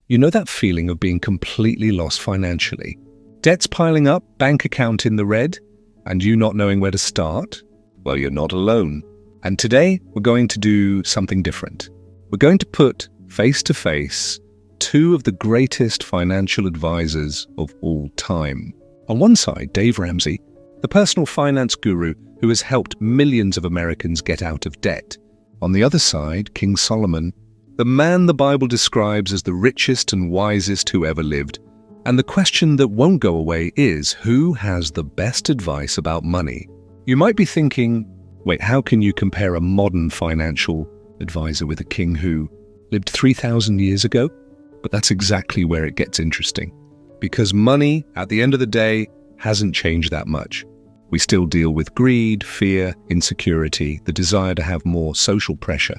You know that feeling of being completely lost financially? Debts piling up, bank account in the red, and you not knowing where to start? Well, you're not alone. And today, we're going to do something different. We're going to put face to face two of the greatest financial advisors of all time. On one side, Dave Ramsey, the personal finance guru who has helped millions of Americans get out of debt. On the other side, King Solomon, the man the Bible describes as the richest and wisest who ever lived. And the question that won't go away is, who has the best advice about money? You might be thinking, wait, how can you compare a modern financial advisor with a king who lived 3,000 years ago? But that's exactly where it gets interesting. Because money, at the end of the day, hasn't changed that much. We still deal with greed, fear, insecurity, the desire to have more social pressure.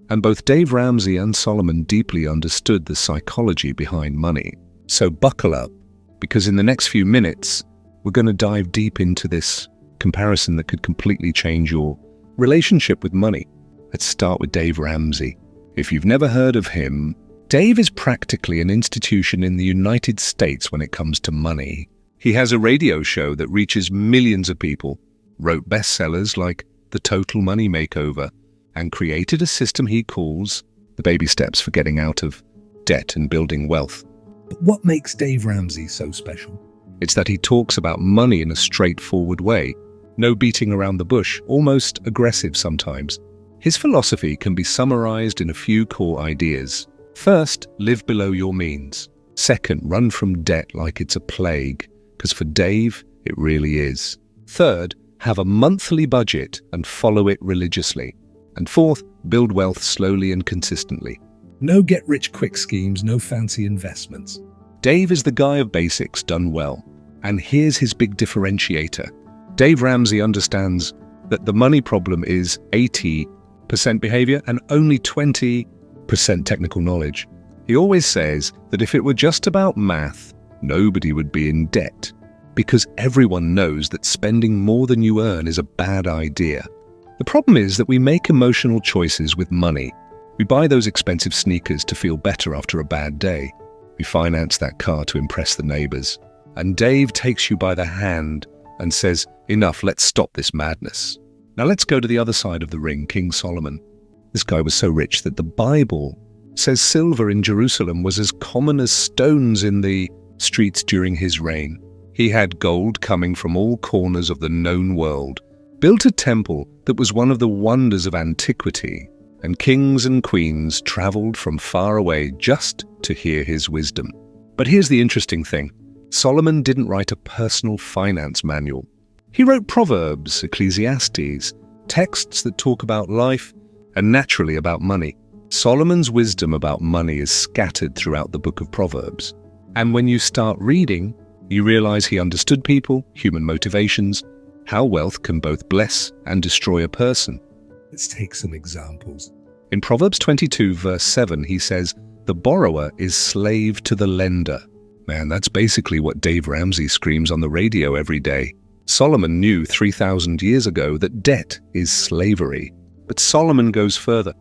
And both Dave Ramsey and Solomon deeply understood the psychology behind money. So buckle up, because in the next few minutes, we're going to dive deep into this comparison that could completely change your relationship with money. Let's start with Dave Ramsey. If you've never heard of him, Dave is practically an institution in the United States when it comes to money. He has a radio show that reaches millions of people, wrote bestsellers like The Total Money Makeover, and created a system he calls the baby steps for getting out of debt and building wealth. But what makes Dave Ramsey so special? It's that he talks about money in a straightforward way. No beating around the bush, almost aggressive sometimes. His philosophy can be summarized in a few core ideas. First, live below your means. Second, run from debt like it's a plague, because for Dave, it really is. Third, have a monthly budget and follow it religiously. And fourth, build wealth slowly and consistently. No get-rich-quick schemes, no fancy investments. Dave is the guy of basics done well. And here's his big differentiator. Dave Ramsey understands that the money problem is 80% behavior and only 20% technical knowledge. He always says that if it were just about math, nobody would be in debt, because everyone knows that spending more than you earn is a bad idea. The problem is that we make emotional choices with money. We buy those expensive sneakers to feel better after a bad day. We finance that car to impress the neighbors. And Dave takes you by the hand and says, enough, let's stop this madness. Now let's go to the other side of the ring, King Solomon. This guy was so rich that the Bible says silver in Jerusalem was as common as stones in the streets during his reign. He had gold coming from all corners of the known world, built a temple that was one of the wonders of antiquity, and kings and queens traveled from far away just to hear his wisdom. But here's the interesting thing. Solomon didn't write a personal finance manual. He wrote Proverbs, Ecclesiastes, texts that talk about life and naturally about money. Solomon's wisdom about money is scattered throughout the book of Proverbs. And when you start reading, you realize he understood people, human motivations, how wealth can both bless and destroy a person. Let's take some examples. In Proverbs 22, verse 7, he says, "The borrower is slave to the lender." Man, that's basically what Dave Ramsey screams on the radio every day. Solomon knew 3,000 years ago that debt is slavery. But Solomon goes further.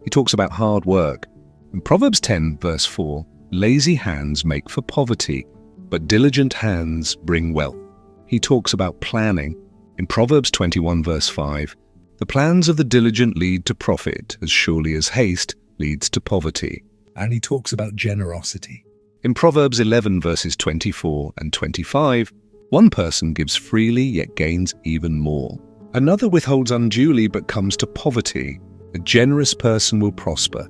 He talks about hard work. In Proverbs 10, verse 4, "Lazy hands make for poverty, but diligent hands bring wealth." He talks about planning. In Proverbs 21, verse 5, "The plans of the diligent lead to profit, as surely as haste leads to poverty." And he talks about generosity. In Proverbs 11, verses 24 and 25, "One person gives freely yet gains even more. Another withholds unduly but comes to poverty. A generous person will prosper.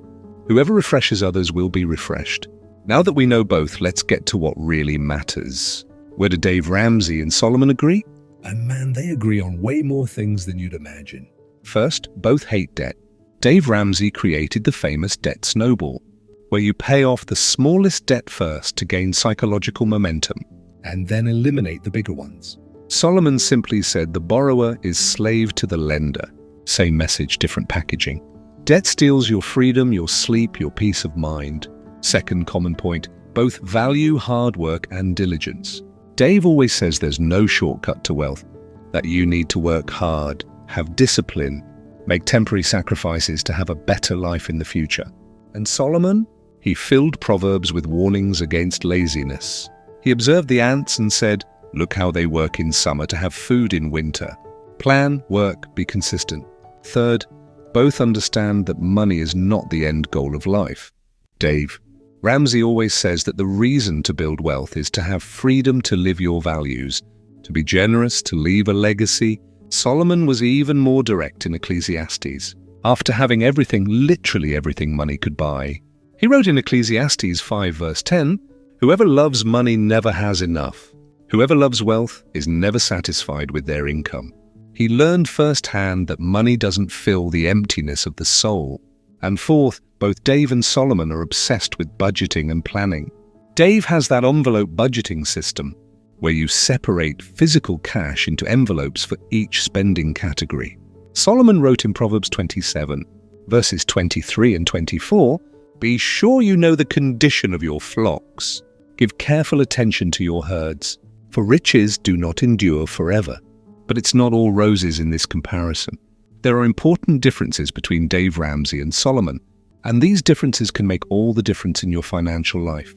Whoever refreshes others will be refreshed." Now that we know both, let's get to what really matters. Where do Dave Ramsey and Solomon agree? And man, they agree on way more things than you'd imagine. First, both hate debt. Dave Ramsey created the famous debt snowball, where you pay off the smallest debt first to gain psychological momentum, and then eliminate the bigger ones. Solomon simply said the borrower is slave to the lender. Same message, different packaging. Debt steals your freedom, your sleep, your peace of mind. Second common point, both value hard work and diligence. Dave always says there's no shortcut to wealth, that you need to work hard, have discipline, make temporary sacrifices to have a better life in the future. And Solomon? He filled Proverbs with warnings against laziness. He observed the ants and said, "Look how they work in summer to have food in winter." Plan, work, be consistent. Third, both understand that money is not the end goal of life. Dave Ramsey always says that the reason to build wealth is to have freedom to live your values, to be generous, to leave a legacy. Solomon was even more direct in Ecclesiastes. After having everything, literally everything money could buy, he wrote in Ecclesiastes 5 verse 10, "Whoever loves money never has enough. Whoever loves wealth is never satisfied with their income." He learned firsthand that money doesn't fill the emptiness of the soul. And fourth, both Dave and Solomon are obsessed with budgeting and planning. Dave has that envelope budgeting system where you separate physical cash into envelopes for each spending category. Solomon wrote in Proverbs 27, verses 23 and 24, "Be sure you know the condition of your flocks. Give careful attention to your herds, for riches do not endure forever." But it's not all roses in this comparison. There are important differences between Dave Ramsey and Solomon, and these differences can make all the difference in your financial life.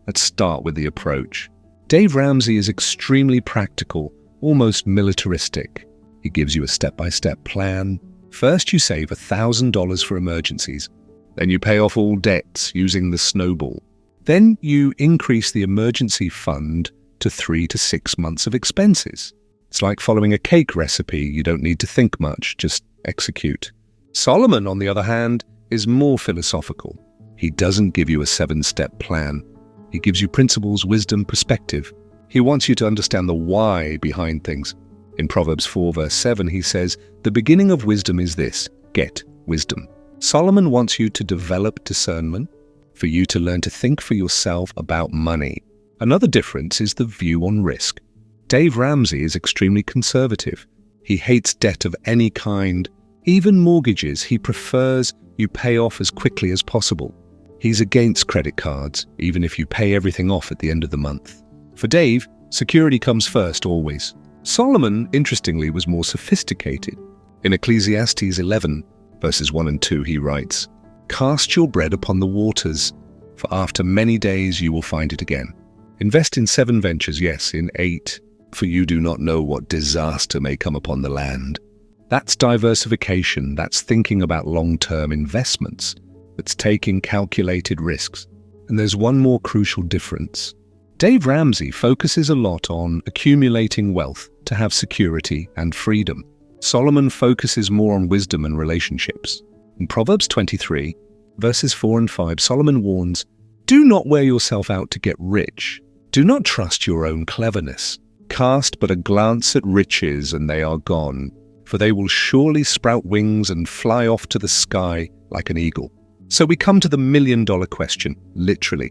Let's start with the approach. Dave Ramsey is extremely practical, almost militaristic. He gives you a step-by-step plan. First, you save $1,000 for emergencies. Then you pay off all debts using the snowball. Then you increase the emergency fund to 3 to 6 months of expenses. It's like following a cake recipe. You don't need to think much, just execute. Solomon, on the other hand, is more philosophical. He doesn't give you a 7-step plan. He gives you principles, wisdom, perspective. He wants you to understand the why behind things. In Proverbs 4 verse 7, he says, "The beginning of wisdom is this, get wisdom." Solomon wants you to develop discernment, for you to learn to think for yourself about money. Another difference is the view on risk. Dave Ramsey is extremely conservative. He hates debt of any kind. Even mortgages, he prefers you pay off as quickly as possible. He's against credit cards, even if you pay everything off at the end of the month. For Dave, security comes first always. Solomon, interestingly, was more sophisticated. In Ecclesiastes 11, verses 1 and 2, he writes, "Cast your bread upon the waters, for after many days you will find it again. Invest in 7 ventures, yes, in 8, for you do not know what disaster may come upon the land." That's diversification. That's thinking about long-term investments. That's taking calculated risks. And there's one more crucial difference. Dave Ramsey focuses a lot on accumulating wealth to have security and freedom. Solomon focuses more on wisdom and relationships. In Proverbs 23, verses 4 and 5, Solomon warns, "Do not wear yourself out to get rich. Do not trust your own cleverness. Cast but a glance at riches and they are gone, for they will surely sprout wings and fly off to the sky like an eagle." So we come to the million-dollar question, literally.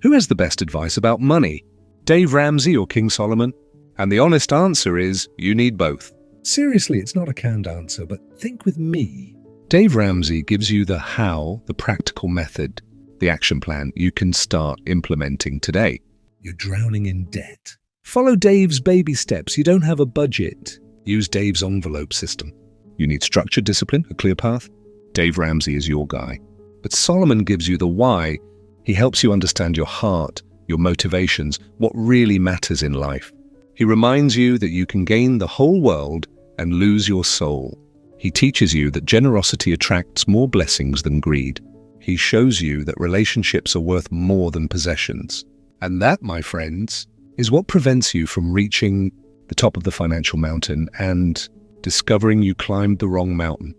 Who has the best advice about money? Dave Ramsey or King Solomon? And the honest answer is, you need both. Seriously, it's not a canned answer, but think with me. Dave Ramsey gives you the how, the practical method, the action plan you can start implementing today. You're drowning in debt. Follow Dave's baby steps. You don't have a budget. Use Dave's envelope system. You need structure, discipline, a clear path. Dave Ramsey is your guy. But Solomon gives you the why. He helps you understand your heart, your motivations, what really matters in life. He reminds you that you can gain the whole world and lose your soul. He teaches you that generosity attracts more blessings than greed. He shows you that relationships are worth more than possessions. And that, my friends, is what prevents you from reaching the top of the financial mountain and discovering you climbed the wrong mountain.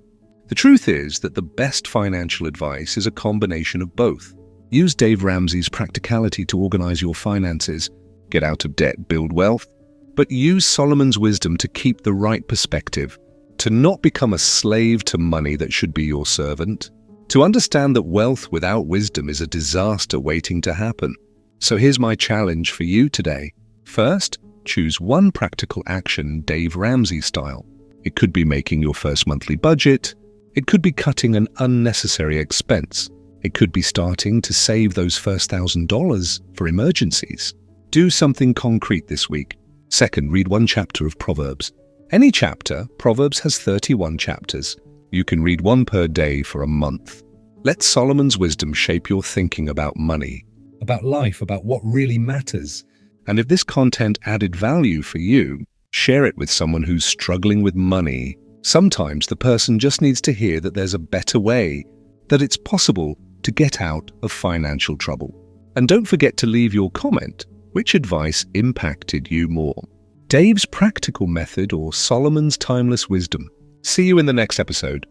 The truth is that the best financial advice is a combination of both. Use Dave Ramsey's practicality to organize your finances, get out of debt, build wealth, but use Solomon's wisdom to keep the right perspective, to not become a slave to money that should be your servant, to understand that wealth without wisdom is a disaster waiting to happen. So here's my challenge for you today. First, choose one practical action Dave Ramsey style. It could be making your first monthly budget. It could be cutting an unnecessary expense. It could be starting to save those first $1,000 for emergencies. Do something concrete this week. Second, read one chapter of Proverbs. Any chapter. Proverbs has 31 chapters. You can read one per day for a month. Let Solomon's wisdom shape your thinking about money, about life, about what really matters. And if this content added value for you, share it with someone who's struggling with money. Sometimes the person just needs to hear that there's a better way, that it's possible to get out of financial trouble. And don't forget to leave your comment. Which advice impacted you more? Dave's practical method or Solomon's timeless wisdom? See you in the next episode.